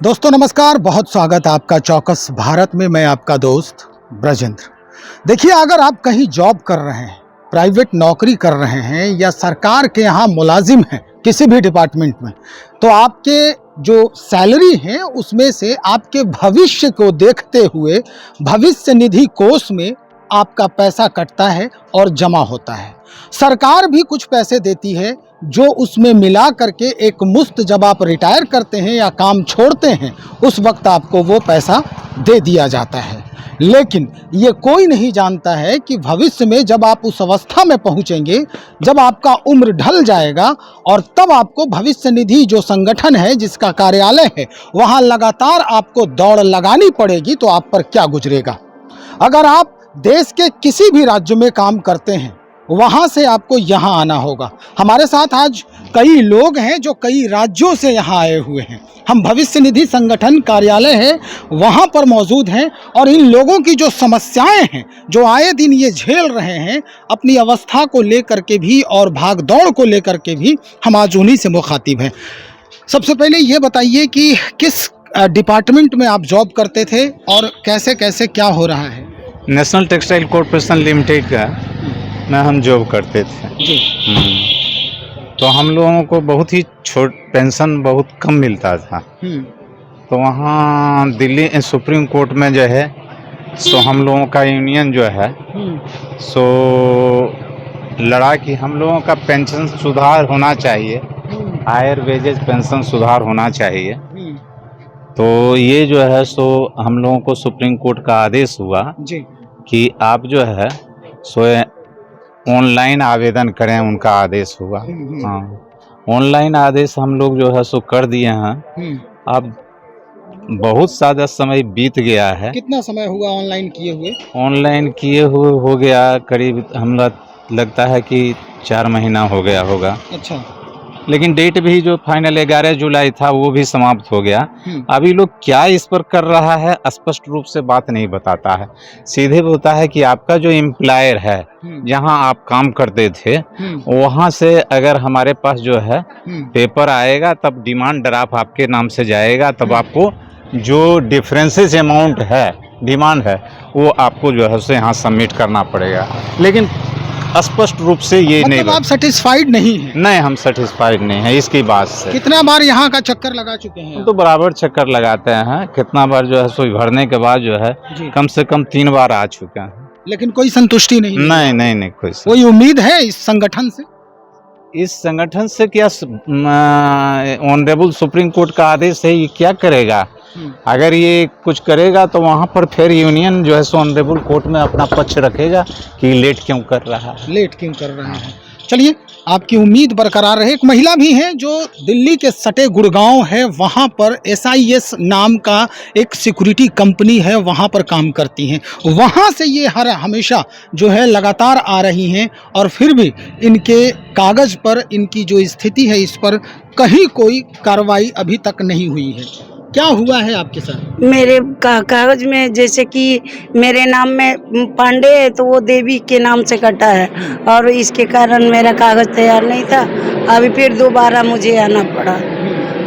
दोस्तों नमस्कार, बहुत स्वागत है आपका चौकस भारत में। मैं आपका दोस्त ब्रजेंद्र। देखिए, अगर आप कहीं जॉब कर रहे हैं, प्राइवेट नौकरी कर रहे हैं या सरकार के यहाँ मुलाजिम हैं किसी भी डिपार्टमेंट में, तो आपके जो सैलरी है उसमें से आपके भविष्य को देखते हुए भविष्य निधि कोष में आपका पैसा कटता है और जमा होता है। सरकार भी कुछ पैसे देती है जो उसमें मिला करके एक मुश्त, जब आप रिटायर करते हैं या काम छोड़ते हैं उस वक्त आपको वो पैसा दे दिया जाता है। लेकिन ये कोई नहीं जानता है कि भविष्य में जब आप उस अवस्था में पहुंचेंगे, जब आपका उम्र ढल जाएगा और तब आपको भविष्य निधि जो संगठन है, जिसका कार्यालय है, वहाँ लगातार आपको दौड़ लगानी पड़ेगी तो आप पर क्या गुजरेगा। अगर आप देश के किसी भी राज्य में काम करते हैं, वहाँ से आपको यहाँ आना होगा। हमारे साथ आज कई लोग हैं जो कई राज्यों से यहाँ आए हुए हैं। हम भविष्य निधि संगठन कार्यालय है वहाँ पर मौजूद हैं और इन लोगों की जो समस्याएं हैं, जो आए दिन ये झेल रहे हैं, अपनी अवस्था को लेकर के भी और भाग दौड़ को लेकर के भी, हम आज उन्हीं से मुखातिब हैं। सबसे पहले ये बताइए कि किस डिपार्टमेंट में आप जॉब करते थे और कैसे कैसे क्या हो रहा है। नेशनल टेक्सटाइल कॉरपोरेशन लिमिटेड का में हम जॉब करते थे जी। तो हम लोगों को बहुत ही छोट पेंशन बहुत कम मिलता था। तो वहाँ दिल्ली सुप्रीम कोर्ट में जो है सो हम लोगों का यूनियन जो है सो लड़ा कि हम लोगों का पेंशन सुधार होना चाहिए, हायर वेजेस पेंशन सुधार होना चाहिए। तो ये जो है सो हम लोगों को सुप्रीम कोर्ट का आदेश हुआ जी कि आप जो है सो ऑनलाइन आवेदन करें, उनका आदेश हुआ। हाँ, ऑनलाइन आदेश हम लोग जो है सो कर दिए हैं। अब बहुत ज़्यादा समय बीत गया है। कितना समय हुआ ऑनलाइन किए हुए? ऑनलाइन किए हुए हो गया करीब, हम लगता है कि 4 महीना हो गया होगा। अच्छा। लेकिन डेट भी जो फाइनल 11 जुलाई था वो भी समाप्त हो गया। अभी लोग क्या इस पर कर रहा है स्पष्ट रूप से बात नहीं बताता है। सीधे बोलता है कि आपका जो एम्प्लॉयर है जहां आप काम करते थे वहां से अगर हमारे पास जो है पेपर आएगा तब डिमांड ड्राफ्ट आपके नाम से जाएगा, तब आपको जो डिफरेंसेस अमाउंट है, डिमांड है, वो आपको जो है उसे यहाँ सबमिट करना पड़ेगा। लेकिन स्पष्ट रूप से ये मतलब नहीं, आप सेटिस्फाइड नहीं हैं? नहीं, हम सेटिस्फाइड नहीं है इसकी बात से। कितना बार यहाँ का चक्कर लगा चुके हैं? हम तो बराबर चक्कर लगाते हैं। कितना बार जो है सो भरने के बाद जो है कम से कम 3 बार आ चुके हैं, लेकिन कोई संतुष्टि नहीं। नहीं नहीं नहीं कोई उम्मीद है इस संगठन से? इस संगठन से क्या, ऑनरेबल सुप्रीम कोर्ट का आदेश है, ये क्या करेगा? अगर ये कुछ करेगा तो वहाँ पर फिर यूनियन जो है सो ऑनरेबल कोर्ट में अपना पक्ष रखेगा कि लेट क्यों कर रहा है। लेट क्यों कर रहा है? चलिए, आपकी उम्मीद बरकरार रहे। एक महिला भी हैं जो दिल्ली के सटे गुड़गांव है, वहाँ पर SIS नाम का एक सिक्योरिटी कंपनी है, वहाँ पर काम करती हैं। वहाँ से ये हमेशा जो है लगातार आ रही हैं और फिर भी इनके कागज़ पर इनकी जो स्थिति है इस पर कहीं कोई कार्रवाई अभी तक नहीं हुई है। क्या हुआ है आपके साथ? मेरे कागज में जैसे कि मेरे नाम में पांडे है तो वो देवी के नाम से कटा है और इसके कारण मेरा कागज तैयार नहीं था। अभी फिर दोबारा मुझे आना पड़ा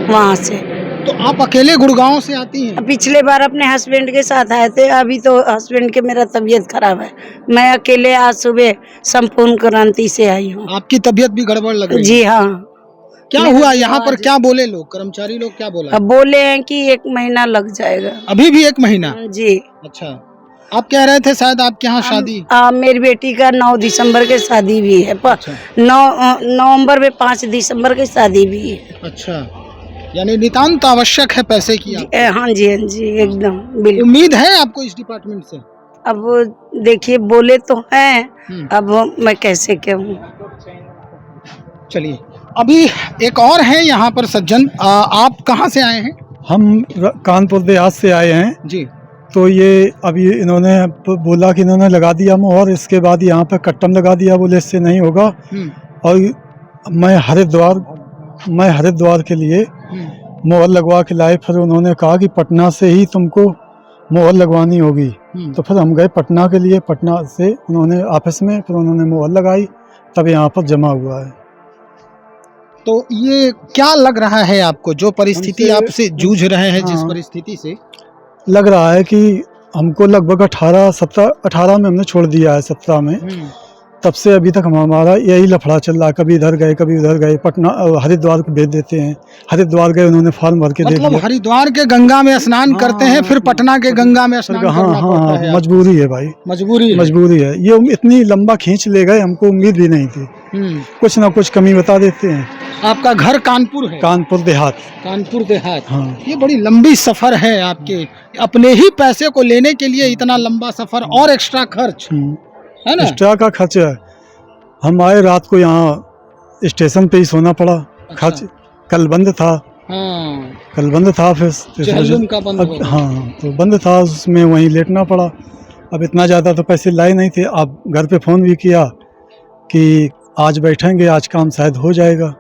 वहाँ से। तो आप अकेले गुड़गांव से आती हैं? पिछले बार अपने हस्बैंड के साथ आए थे, अभी तो हस्बैंड के मेरा तबीयत खराब है। मैं अकेले आज सुबह संपूर्ण क्रांति से आई हूँ। आपकी तबीयत भी गड़बड़ लग रही है? जी हाँ। क्या हुआ यहाँ पर? क्या बोले लोग, कर्मचारी लोग क्या बोला? अब बोले हैं कि 1 महीना लग जाएगा। अभी भी 1 महीना? जी। अच्छा, आप कह रहे थे शायद आपके यहाँ शादी? मेरी बेटी का 9 दिसंबर के शादी भी है। 9 नवंबर में 5 दिसंबर की शादी भी है। अच्छा, यानी नितांत आवश्यक है पैसे की? हाँ जी, हाँ जी, एकदम बिल्कुल। उम्मीद है आपको इस डिपार्टमेंट से? अब देखिए, बोले तो हैं, अब मैं कैसे कहूँ। चलिए, अभी एक और है यहाँ पर सज्जन। आप कहाँ से आए हैं? हम कानपुर देहात से आए हैं जी। तो ये अभी इन्होंने बोला कि इन्होंने लगा दिया मोहर, इसके बाद यहाँ पे कट्टम लगा दिया, बोले इससे नहीं होगा। और मैं हरिद्वार के लिए मोहर लगवा के लाए। फिर उन्होंने कहा कि पटना से ही तुमको मोहर लगवानी होगी। तो फिर हम गए पटना के लिए, पटना से उन्होंने ऑफिस में फिर उन्होंने मोहर लगाई, तब यहाँ पर जमा हुआ है। तो तो ये क्या लग रहा है आपको, जो परिस्थिति हमसे- आपसे जूझ रहे हैं, जिस हाँ। परिस्थिति से? लग रहा है कि हमको लगभग 18 में हमने छोड़ दिया है, 17 में। तब से अभी तक हमारा यही लफड़ा चल रहा है, कभी इधर गए कभी उधर गए। पटना हरिद्वार को भेज देते हैं, हरिद्वार गए उन्होंने फॉर्म भर के दे मतलब दिया। हरिद्वार के गंगा में स्नान हाँ, करते हैं, फिर पटना के गंगा में स्नान हाँ करना हाँ पड़ता है। मजबूरी है भाई, मजबूरी है। मजबूरी है। ये इतनी लंबा खींच ले गए, हमको उम्मीद भी नहीं थी। कुछ ना कुछ कमी बता देते हैं। आपका घर कानपुर है? कानपुर देहात। कानपुर देहात। हाँ। ये बड़ी लंबी सफर है आपके, अपने ही पैसे को लेने के लिए इतना लंबा सफर और एक्स्ट्रा खर्च, है ना? एक्स्ट्रा का खर्च है। हम आए रात को, यहाँ स्टेशन पे ही सोना पड़ा। खर्च कल बंद था। हाँ, कल बंद था, फिर चहलुम का बंद हो गया। हाँ, तो बंद था, उसमें वहीं लेटना पड़ा। अब इतना ज़्यादा तो पैसे लाए नहीं थे। अब घर पे फ़ोन भी किया कि आज बैठेंगे, आज काम शायद हो जाएगा।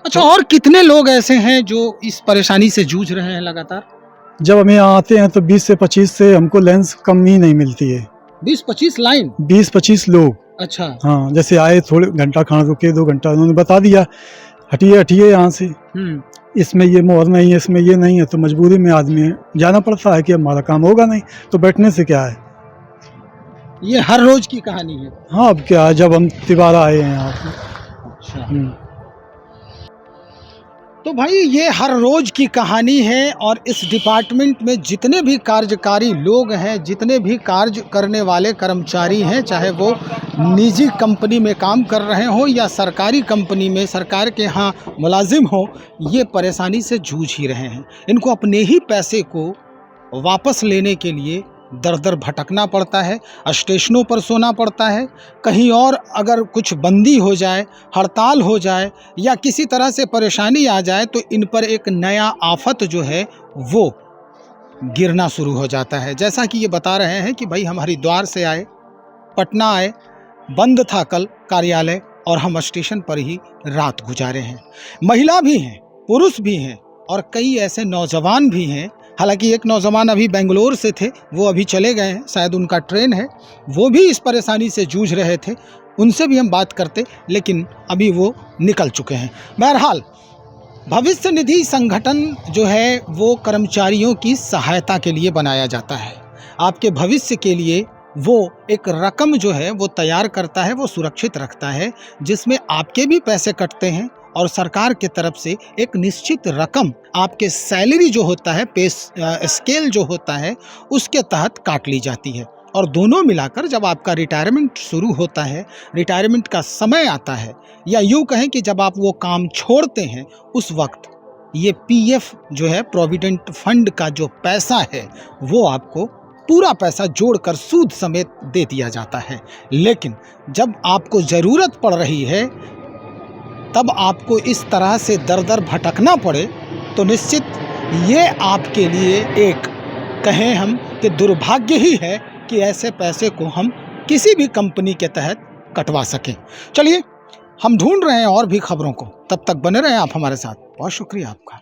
अच्छा, और कितने लोग ऐसे हैं जो इस परेशानी से जूझ रहे हैं लगातार? जब हम यहाँ आते हैं तो 20 से 25 से हमको लेंस कम ही नहीं मिलती है। 20-25 लाइन? 20-25 लोग। अच्छा। हाँ, जैसे आए थोड़े घंटा खाना रुके, 2 घंटा, उन्होंने बता दिया हटिए हटिए यहाँ से, इसमें ये मोहर नहीं है, इसमें ये नहीं है। तो मजबूरी में आदमी जाना पड़ता है कि हमारा काम होगा नहीं, तो बैठने से क्या है। ये हर रोज की कहानी है? हाँ, अब क्या है, जब हम तिबारा आए हैं यहाँ पे। अच्छा। तो भाई ये हर रोज की कहानी है, और इस डिपार्टमेंट में जितने भी कार्यकारी लोग हैं, जितने भी कार्य करने वाले कर्मचारी हैं, चाहे वो निजी कंपनी में काम कर रहे हों या सरकारी कंपनी में, सरकार के यहाँ मुलाजिम हो, ये परेशानी से जूझ ही रहे हैं। इनको अपने ही पैसे को वापस लेने के लिए दर दर भटकना पड़ता है, स्टेशनों पर सोना पड़ता है। कहीं और अगर कुछ बंदी हो जाए, हड़ताल हो जाए या किसी तरह से परेशानी आ जाए, तो इन पर एक नया आफत जो है वो गिरना शुरू हो जाता है। जैसा कि ये बता रहे हैं कि भाई हम हरिद्वार से आए, पटना आए, बंद था कल कार्यालय, और हम स्टेशन पर ही रात गुजारे हैं। महिला भी हैं, पुरुष भी हैं, और कई ऐसे नौजवान भी हैं। हालांकि एक नौजवान अभी बेंगलोर से थे, वो अभी चले गए हैं, शायद उनका ट्रेन है, वो भी इस परेशानी से जूझ रहे थे। उनसे भी हम बात करते, लेकिन अभी वो निकल चुके हैं। बहरहाल भविष्य निधि संगठन जो है वो कर्मचारियों की सहायता के लिए बनाया जाता है। आपके भविष्य के लिए वो एक रकम जो है वो तैयार करता है, वो सुरक्षित रखता है, जिसमें आपके भी पैसे कटते हैं और सरकार के तरफ से एक निश्चित रकम आपके सैलरी जो होता है, पे स्केल जो होता है, उसके तहत काट ली जाती है। और दोनों मिलाकर जब आपका रिटायरमेंट शुरू होता है, रिटायरमेंट का समय आता है, या यूँ कहें कि जब आप वो काम छोड़ते हैं, उस वक्त ये पीएफ जो है, प्रोविडेंट फंड का जो पैसा है, वो आपको पूरा पैसा जोड़कर सूद समेत दे दिया जाता है। लेकिन जब आपको ज़रूरत पड़ रही है, तब आपको इस तरह से दर दर भटकना पड़े, तो निश्चित ये आपके लिए एक, कहें हम कि दुर्भाग्य ही है कि ऐसे पैसे को हम किसी भी कंपनी के तहत कटवा सकें। चलिए, हम ढूंढ रहे हैं और भी खबरों को, तब तक बने रहें आप हमारे साथ। बहुत शुक्रिया आपका।